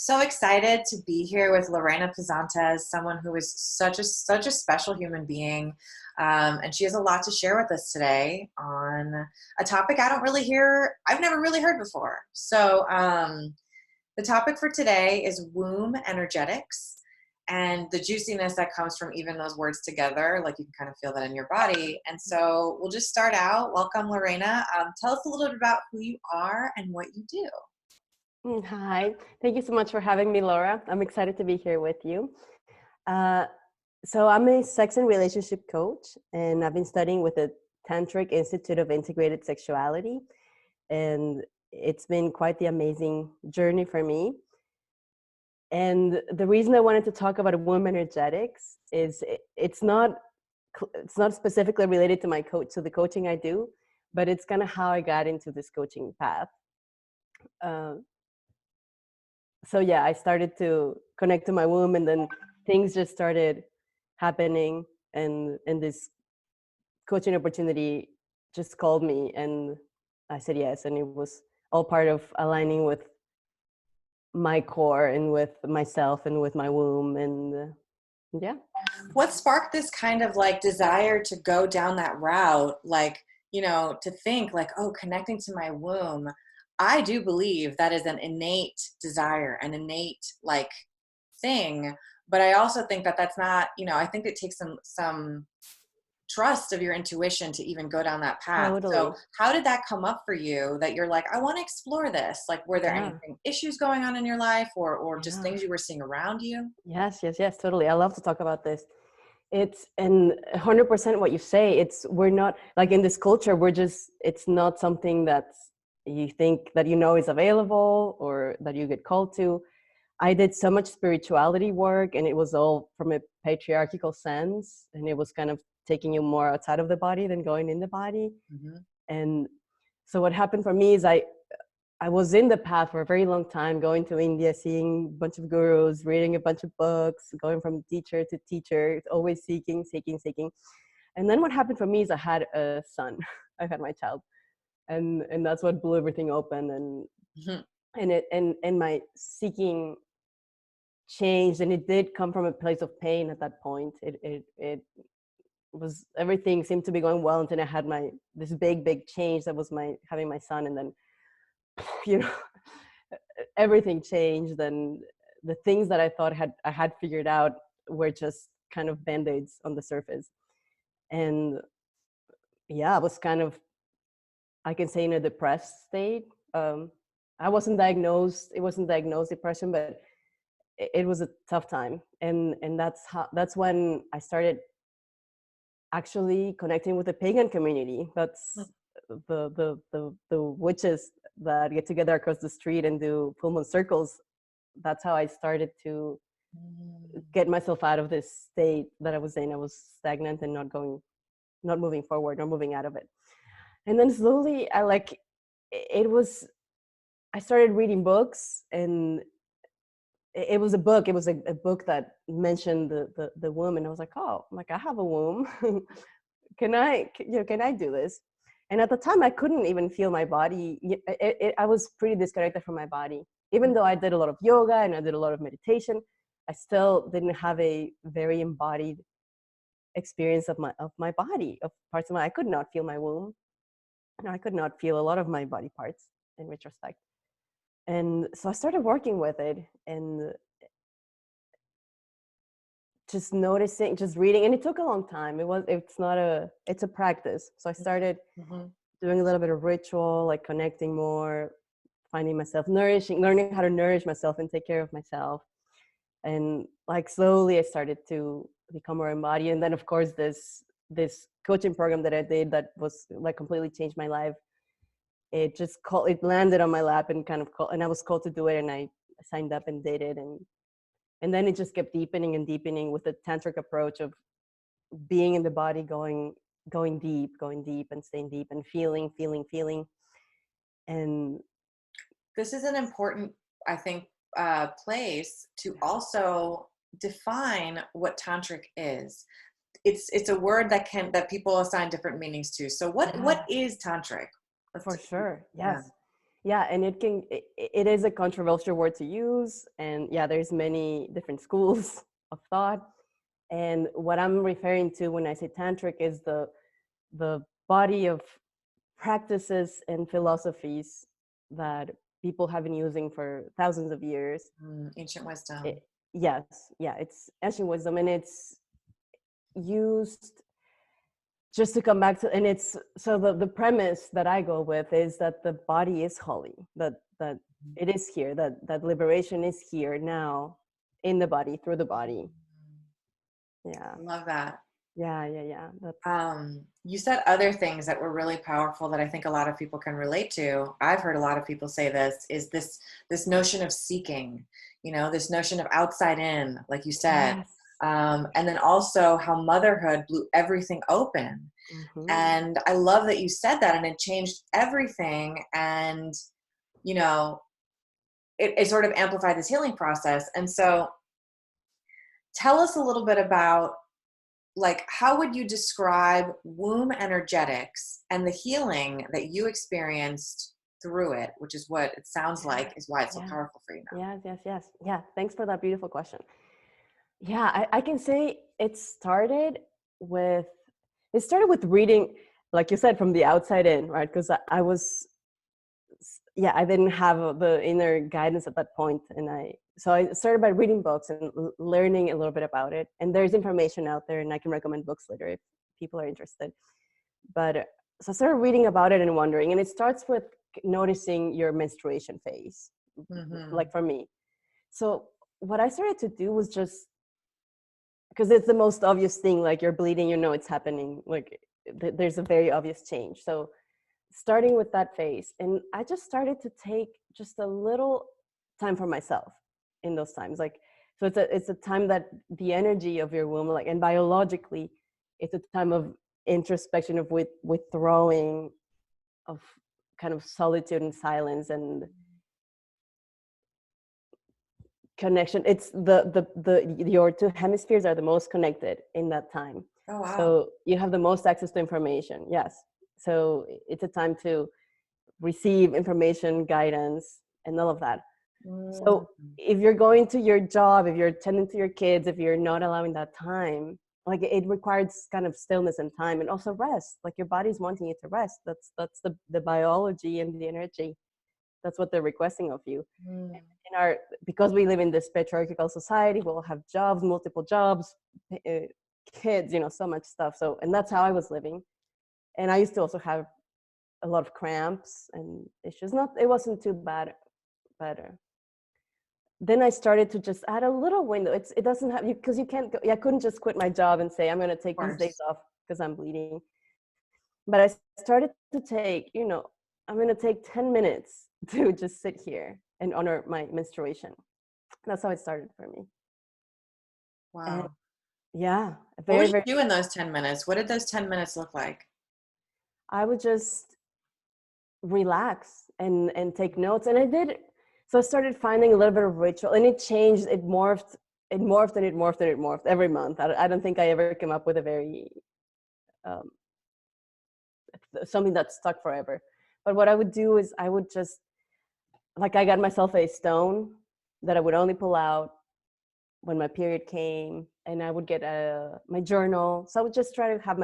So excited to be here with Lorena Pesantez, someone who is such a special human being, and she has a lot to share with us today on a topic I've never really heard before. The topic for today is womb energetics and the juiciness that comes from even those words together. Like you can kind of feel that in your body. And so we'll just start out. Welcome, Lorena. Tell us a little bit about who you are and what you do. Hi, thank you so much for having me, Laura. I'm excited to be here with you. Uh, so I'm a sex and relationship coach, and I've been studying with the Tantric Institute of Integrated Sexuality, and it's been quite the amazing journey for me. And the reason I wanted to talk about womb energetics is it's not specifically related to the coaching I do, but it's kind of how I got into this coaching path. Uh, so yeah, I started to connect to my womb, and then things just started happening, and this coaching opportunity just called me, and I said yes, and it was all part of aligning with my core and with myself and with my womb, and yeah. What sparked this kind of like desire to go down that route? Like, to think like, oh, connecting to my womb. I do believe that is an innate desire, an innate like thing. But I also think that that's not, I think it takes some trust of your intuition to even go down that path. So Totally. how did that come up for you that you're like, I want to explore this? Like, were there Yeah. anything issues going on in your life or just Yeah. things you were seeing around you? Yes, totally. I love to talk about this. It's and 100% what you say. We're not like in this culture. It's not something that you think that is available or that you get called to. I did so much spirituality work, and it was all from a patriarchal sense, and it was kind of taking you more outside of the body than going in the body. Mm-hmm. And so what happened for me is I was in the path for a very long time, going to India, seeing a bunch of gurus, reading a bunch of books, going from teacher to teacher, always seeking. And then what happened for me is I had a son. I had my child. And that's what blew everything open. And Mm-hmm. and my seeking changed, and it did come from a place of pain at that point. It was, everything seemed to be going well until I had this big change that was my having my son, and then you know everything changed, and the things that I thought I had figured out were just kind of band-aids on the surface. And yeah, I was kind of, I can say, in a depressed state. I wasn't diagnosed, it wasn't diagnosed depression, but it was a tough time. And that's when I started actually connecting with the pagan community. That's the witches that get together across the street and do full moon circles. That's how I started to get myself out of this state that I was in. I was stagnant and not moving forward, not moving out of it. And then slowly I started reading books, and it was a book. It was a book that mentioned the womb, and I was like, oh, I have a womb. Can I do this? And at the time, I couldn't even feel my body. I was pretty disconnected from my body. Even though I did a lot of yoga and I did a lot of meditation, I still didn't have a very embodied experience of my body, of parts of I could not feel my womb, and I could not feel a lot of my body parts in retrospect. And so I started working with it, and just noticing, just reading, and it took a long time. It's a practice. So I started Mm-hmm. doing a little bit of ritual, like connecting more, finding myself learning how to nourish myself and take care of myself. And like slowly I started to become more embodied. And then of course this coaching program that I did that was like completely changed my life. It landed on my lap and and I was called to do it, and I signed up and did it. And then it just kept deepening and deepening with the tantric approach of being in the body, going deep and staying deep and feeling. And This is an important, I think, place to also define what tantric is. It's a word that people assign different meanings to. So what yeah, is tantric? for sure. Yeah. Yes. Yeah, and it is a controversial word to use, and yeah, there's many different schools of thought. And what I'm referring to when I say tantric is the body of practices and philosophies that people have been using for thousands of years. Ancient wisdom. It, yes, yeah, it's ancient wisdom, and it's used just to come back to, and it's so the premise that I go with is that the body is holy, that it is here, that liberation is here now in the body, through the body. Yeah, Love that. yeah, that's You said other things that were really powerful that I think a lot of people can relate to. I've heard a lot of people say this is this notion of seeking, this notion of outside in, like you said. yes. And then also how motherhood blew everything open. Hmm. And I love that you said that, and it changed everything. And, you know, it sort of amplified this healing process. And so tell us a little bit about, like, how would you describe womb energetics and the healing that you experienced through it, which is what it sounds Yeah, like is why it's so yeah, powerful for you now. yes. Yeah, thanks for that beautiful question. Yeah, I can say with it started with reading, like you said, from the outside in, right? Because I was, yeah, I didn't have the inner guidance at that point, and so I started by reading books and learning a little bit about it. And there's information out there, and I can recommend books later if people are interested. But so I started reading about it and wondering, and it starts with noticing your menstruation phase, Mm-hmm. like for me. So what I started to do was just, because it's the most obvious thing, like you're bleeding, it's happening, like there's a very obvious change. So starting with that phase, and I just started to take just a little time for myself in those times, like, so it's a time that the energy of your womb, like, and biologically it's a time of introspection, of withdrawing, of kind of solitude and silence and connection. It's the your two hemispheres are the most connected in that time, Oh, wow. so you have the most access to information. Yes, so it's a time to receive information, guidance, and all of that. Mm. So if you're going to your job, if you're tending to your kids, if you're not allowing that time, like, it requires kind of stillness and time, and also rest. Like, your body's wanting you to rest. That's the biology and the energy. That's what they're requesting of you. Mm. In our Because we live in this patriarchal society, we'll have jobs, multiple jobs, kids, so much stuff. So, and that's how I was living. And I used to also have a lot of cramps and issues. Not, it wasn't too bad, but then I started to just add a little window. It doesn't have you, because you can't go. I couldn't just quit my job and say I'm going to Of take these days course. off because I'm bleeding. But I started to take, I'm going to take 10 minutes to just sit here and honor my menstruation. That's how it started for me. And Wow. yeah, What would very, you very. do in those 10 minutes? What did those 10 minutes look like? I would just relax and take notes, and I did. So I started finding a little bit of ritual, and it changed. It morphed every month. I don't think I ever came up with a very um, something that stuck forever. But what I would do is I would just, like, I got myself a stone that I would only pull out when my period came, and I would get my journal. So I would just try to have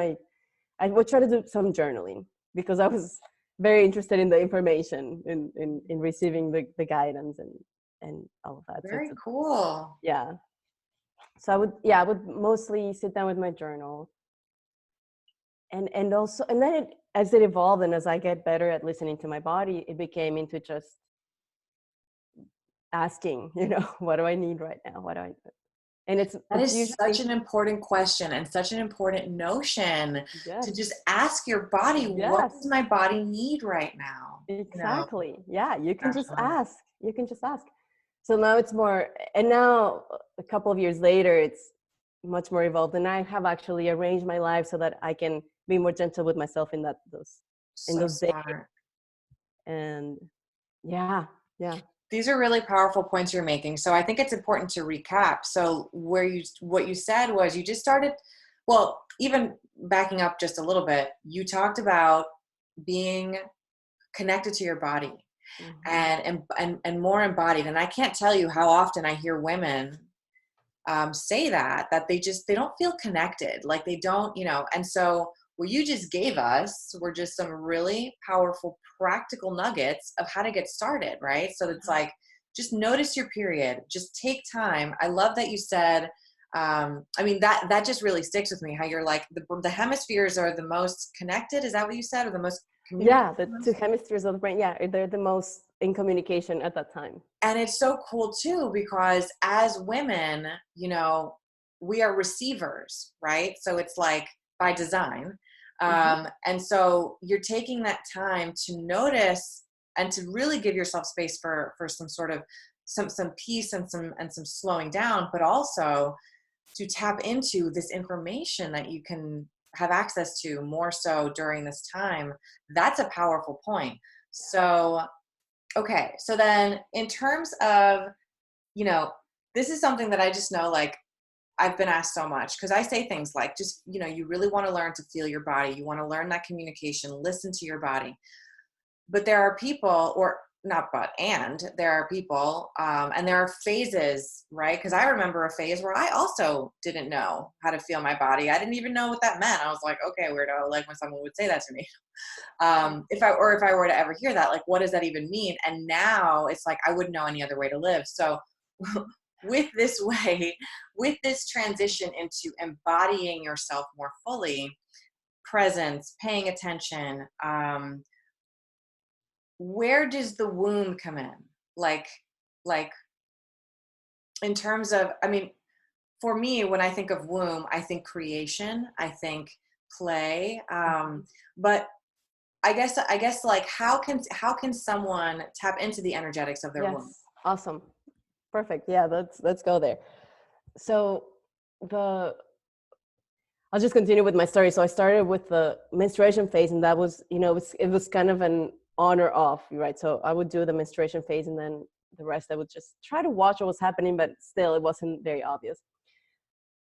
I would try to do some journaling, because I was very interested in the information, in receiving the guidance and all of that. So Very cool. yeah. So I would mostly sit down with my journal, and also, and then as it evolved, and as I get better at listening to my body, it became into just asking, what do I need right now? What do I And That it's is such usually, an important question and such an important notion to yes, just ask your body, what yes, does my body need right now? exactly. Yeah, you can Gosh, just I love ask. You can just ask. So now it's more, and now a couple of years later, it's much more evolved, and I have actually arranged my life so that I can be more gentle with myself in so those days. smart. And yeah, yeah, These are really powerful points you're making. So I think it's important to recap. So what you said was you just started, well, even backing up just a little bit, you talked about being connected to your body. Mhm. and more embodied. And I can't tell you how often I hear women say that they don't feel connected, like they don't, and so what you just gave us were just some really powerful practical nuggets of how to get started, right? So it's like, just notice your period, just take time. I love that you said, I mean, that just really sticks with me, how you're like, the hemispheres are the most connected, is that what you said, or the most communicated? Yeah, the two hemispheres of the brain. Yeah, they're the most in communication at that time. And it's so cool too, because as women, we are receivers, right? So it's like by design. Hmm. And so you're taking that time to notice and to really give yourself space for some sort of some peace and some slowing down, but also to tap into this information that you can have access to more so during this time. That's a powerful point. So okay, so then in terms of, you know, this is something that I just know, like, I've been asked so much because I say things like, just, you really want to learn to feel your body. You want to learn that communication, listen to your body. But there are people, or not but, and there are people, and there are phases, right? Because I remember a phase where I also didn't know how to feel my body. I didn't even know what that meant. I was like, okay, weirdo, like when someone would say that to me. If I were to ever hear that, like, what does that even mean? And now it's like I wouldn't know any other way to live. So with this way, with this transition into embodying yourself more fully, presence, paying attention, where does the womb come in? Like in terms of, I mean, for me, when I think of womb, I think creation, I think play, Hmm. but I guess like how can someone tap into the energetics of their womb? Yes, awesome, perfect. Yeah, let's go there. So the I'll just continue with my story. So I started with the menstruation phase, and that was, it was kind of an on or off, right? So I would do the menstruation phase, and then the rest I would just try to watch what was happening, but still it wasn't very obvious.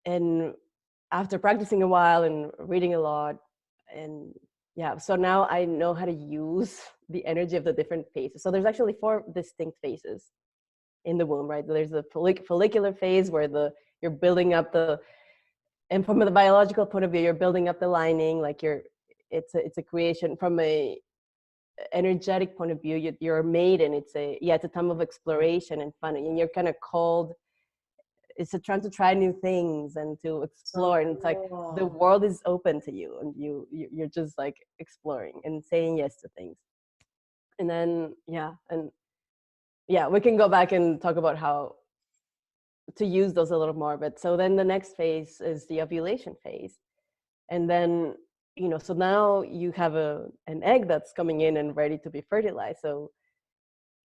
And after practicing a while and reading a lot, and yeah, so now I know how to use the energy of the different phases. So there's actually four distinct phases in the womb, right? There's the follicular phase where you're building up and from the biological point of view, you're building up the lining, like it's a creation. From a energetic point of view, you're a maiden. It's a time of exploration and fun, and you're kind of called. It's a time to try new things and to So explore, and it's like the cool. world is open to you, and you're just like exploring and saying yes to things. And then we can go back and talk about how to use those a little more. But so then the next phase is the ovulation phase. And then, so now you have an egg that's coming in and ready to be fertilized. So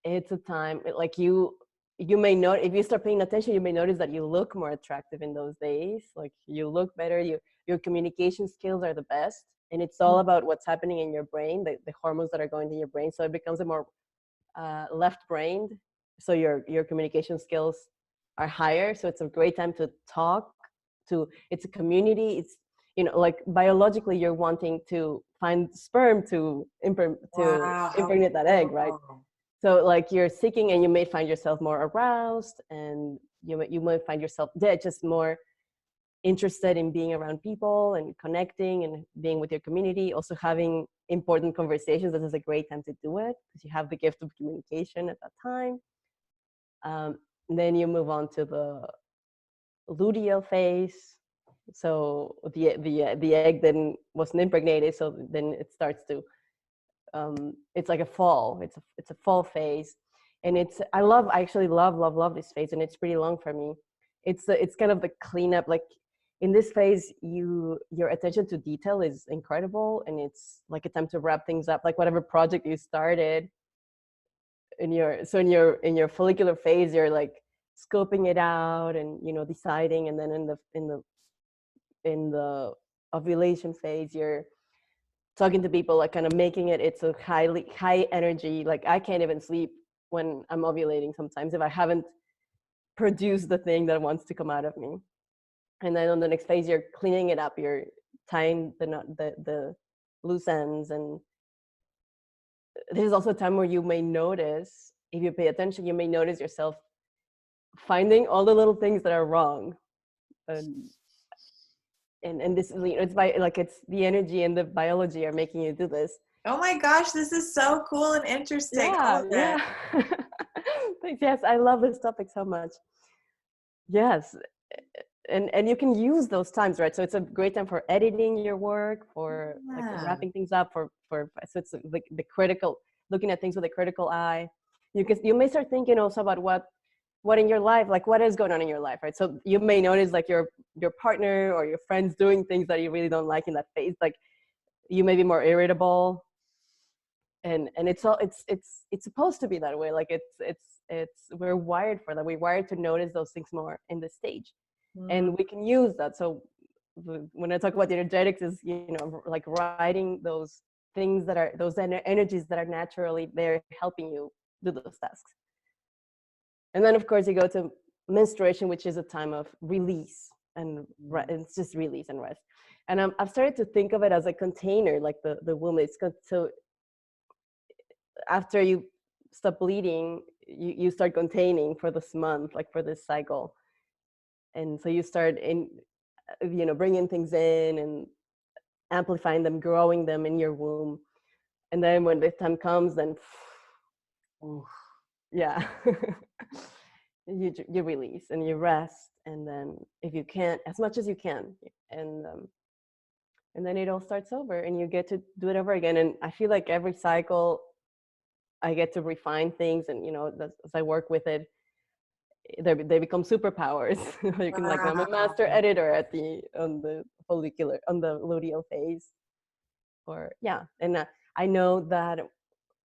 it's a time, like you may know, if you start paying attention, you may notice that you look more attractive in those days. Like you look better, your communication skills are the best. And it's all about what's happening in your brain, the hormones that are going to your brain. So it becomes a more left-brained. So your communication skills are higher. So it's a great time to talk. It's a community. It's, like biologically, you're wanting to find sperm to Wow, how impregnate that egg, right? cool. So like you're seeking, and you may find yourself more aroused, and you might find yourself just more interested in being around people and connecting and being with your community, also having important conversations. This is a great time to do it because you have the gift of communication at that time. um, then you move on to the luteal phase. So the egg then wasn't impregnated, so then it starts to it's like a fall. It's a fall phase, and I actually love this phase, and it's pretty long for me. It's kind of the cleanup. Like in this phase, your attention to detail is incredible, and it's like a time to wrap things up, like whatever project you started in your follicular phase, you're like scoping it out and deciding. And then in the ovulation phase, you're talking to people, like kind of making it's a high energy. Like I can't even sleep when I'm ovulating sometimes if I haven't produced the thing that wants to come out of me. And then on the next phase, you're cleaning it up, you're tying the loose ends, and this is also a time where you may notice, if you pay attention, you may notice yourself finding all the little things that are wrong. And and this, it's by like, it's the energy and the biology are making you do this. Oh my gosh, this is so cool and interesting. All Yeah, of it. yeah. Thanks. Yes, I love this topic so much. Yes, and you can use those times, right? So it's a great time for editing your work, for like Yeah. wrapping things up, for so it's like the critical, looking at things with a critical eye. You may start thinking also about what in your life, like what is going on in your life, right? So you may notice like your partner or your friends doing things that you really don't like in that phase. Like you may be more irritable, and it's all it's supposed to be that way. Like it's we're wired for that. We're wired to notice those things more in the stage, Mm, and we can use that. So when I talk about the energetics, is, you know, like writing those things that are those energies that are naturally there helping you do those tasks. And then of course you go to menstruation, which is a time of release and mm. it's just release and rest. And I've started to think of it as a container, like the womb. So after you stop bleeding, you start containing for this month, like for this cycle. And so you start in, you know, bringing things in and amplifying them, growing them in your womb. And then when the time comes, then Ooh. yeah, you release and you rest. And then if you can't, as much as you can, and um, and then it all starts over, and you get to do it over again. And I feel like every cycle, I get to refine things, and you know, as I work with it, they become superpowers. You can, like, I'm a master Wow. editor at the on the follicular, on the luteal phase, or yeah. And I know that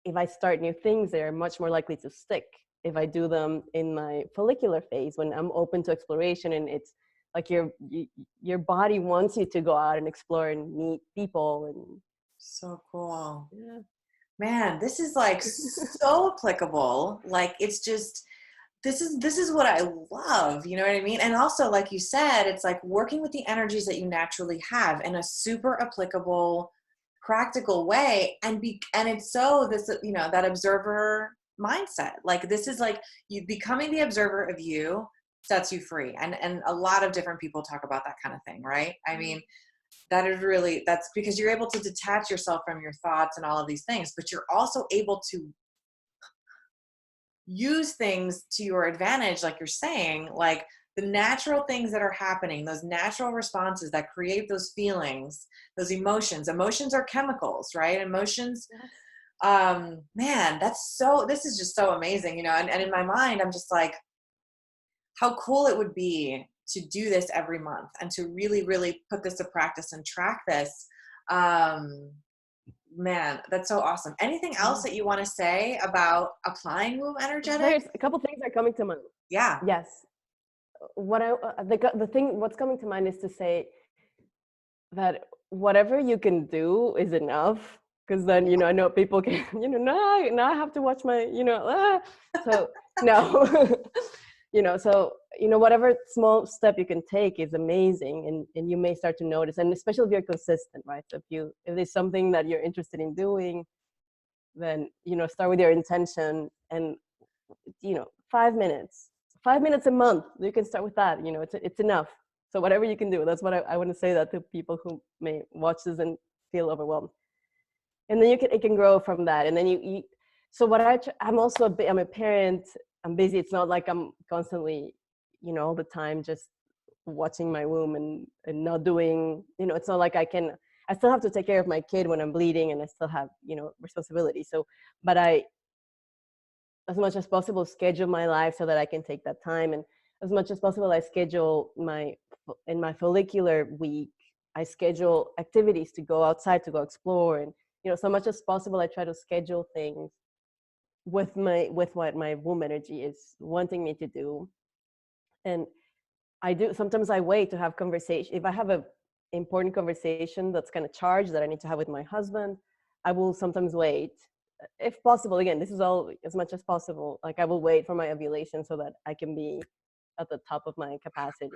if I start new things, they're much more likely to stick if I do them in my follicular phase, when I'm open to exploration. And it's like your body wants you to go out and explore and meet people. And So cool. yeah. Man, this is like so applicable. Like it's just this is what I love, you know what I mean? And also, like you said, it's like working with the energies that you naturally have in a super applicable, practical way. And it's so this, you know, that observer mindset. Like this is like you becoming the observer of you sets you free. And a lot of different people talk about that kind of thing, right? I mean, that is really, that's because you're able to detach yourself from your thoughts and all of these things, but you're also able to use things to your advantage, like you're saying, like the natural things that are happening, those natural responses that create those feelings, those emotions are chemicals, right? Emotions. Yes. Man, that's so, this is just so amazing, you know. And in my mind I'm just like, how cool it would be to do this every month and to really really put this to practice and track this. um Man, that's so awesome. Anything else Yeah. that you want to say about applying womb energetic? There's a couple things are coming to mind. Yeah. Yes. What I the thing what's coming to mind is to say that whatever you can do is enough. Because then, you know, I know people can, you know, now I have to watch my, you know, so no. You know, so, you know, whatever small step you can take is amazing. And you may start to notice, and especially if you're consistent, right? So if there's something that you're interested in doing, then, you know, start with your intention. And, you know, 5 minutes a month, you can start with that. You know, it's enough. So whatever you can do, that's what I want to say that to people who may watch this and feel overwhelmed. And then it can grow from that. And then you so what I'm also I'm a parent. I'm busy. It's not like I'm constantly, you know, all the time just watching my womb and not doing, you know, it's not like I still have to take care of my kid when I'm bleeding, and I still have, you know, responsibility. So, but I, as much as possible, schedule my life so that I can take that time. And as much as possible, I schedule in my follicular week, I schedule activities to go outside, to go explore. And, you know, so much as possible, I try to schedule things with what my womb energy is wanting me to do. And I do, sometimes I wait to have conversation. If I have a important conversation that's kind of charged that I need to have with my husband, I will sometimes wait. If possible, again, this is all as much as possible. Like I will wait for my ovulation so that I can be at the top of my capacity.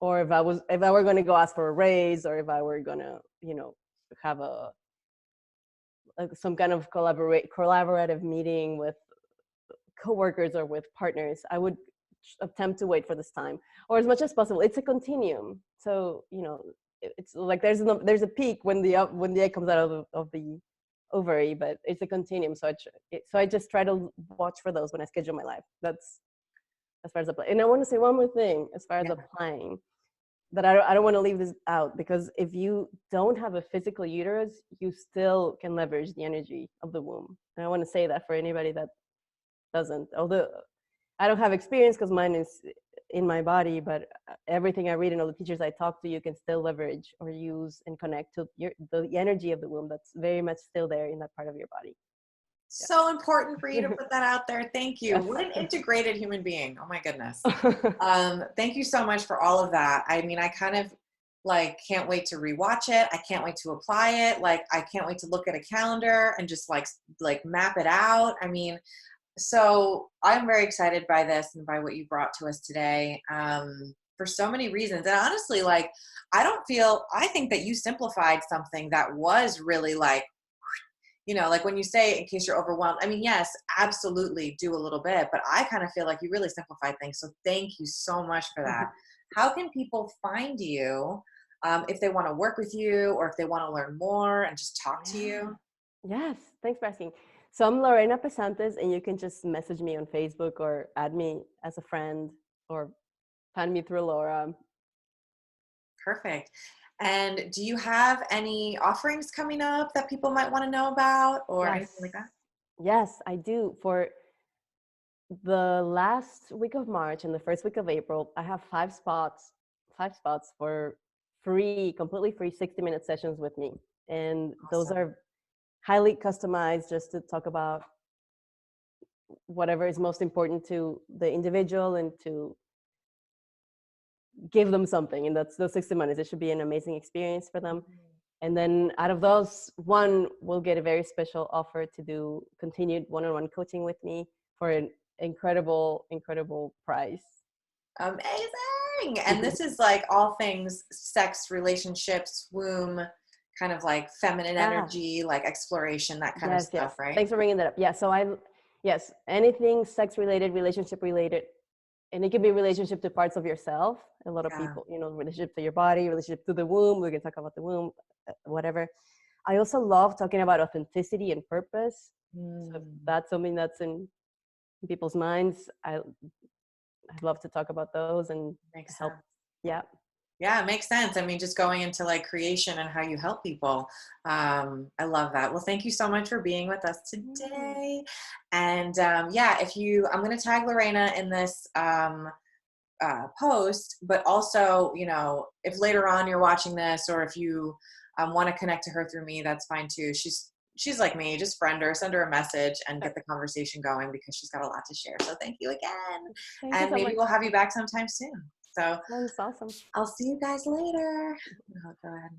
Or if I were going to go ask for a raise, or if I were going to, you know, have some kind of collaborative meeting with coworkers or with partners, I would attempt to wait for this time, or as much as possible. It's a continuum, so it's like there's a peak when the egg comes out of the ovary, but it's a continuum. So I just try to watch for those when I schedule my life. That's as far as applying. And I want to say one more thing as far as applying, that I don't want to leave this out, because if you don't have a physical uterus, you still can leverage the energy of the womb. And I want to say that for anybody that doesn't, although I don't have experience because mine is in my body, but everything I read and all the teachers I talk to, you can still leverage or use and connect to the energy of the womb that's very much still there in that part of your body. So important for you to put that out there. Thank you. Yes. What an integrated human being. Oh my goodness. Thank you so much for all of that. I mean, I kind of like can't wait to rewatch it. I can't wait to apply it. Like, I can't wait to look at a calendar and just like map it out. I mean, so I'm very excited by this and by what you brought to us today, for so many reasons. And honestly, like, I think that you simplified something that was really like, like when you say, in case you're overwhelmed, I mean, yes, absolutely do a little bit, but I kind of feel like you really simplified things. So thank you so much for that. How can people find you, if they want to work with you or if they want to learn more and just talk to you? Yes, thanks for asking. So I'm Lorena Pesantez, and you can just message me on Facebook or add me as a friend or find me through Laura. Perfect. And do you have any offerings coming up that people might want to know about or Yes. anything like that? Yes, I do. For the last week of March and the first week of April, I have five spots for completely free 60-minute sessions with me. And those Awesome. are highly customized, just to talk about whatever is most important to the individual and to give them something. And that's those 60 minutes. It should be an amazing experience for them. And then out of those, one will get a very special offer to do continued one-on-one coaching with me for an incredible price. Amazing. And this is like all things sex, relationships, womb, kind of like feminine energy, like exploration, that kind of stuff, right? Thanks for bringing that up. Yeah, so anything sex related, relationship related, and it can be relationship to parts of yourself. A lot of people, relationship to your body, relationship to the womb. We can talk about the womb, whatever. I also love talking about authenticity and purpose. So if that's something that's in people's minds, I'd love to talk about those and Makes help. sense. Yeah. Yeah, it makes sense. I mean, just going into like creation and how you help people. I love that. Well, thank you so much for being with us today. And I'm going to tag Lorena in this post, but also, if later on you're watching this or if you want to connect to her through me, that's fine too. She's like me, just friend her, send her a message and get the conversation going because she's got a lot to share. So thank you again. Thank And you so maybe much. we'll have you back sometime soon. So That's awesome. I'll see you guys later. I'll go ahead.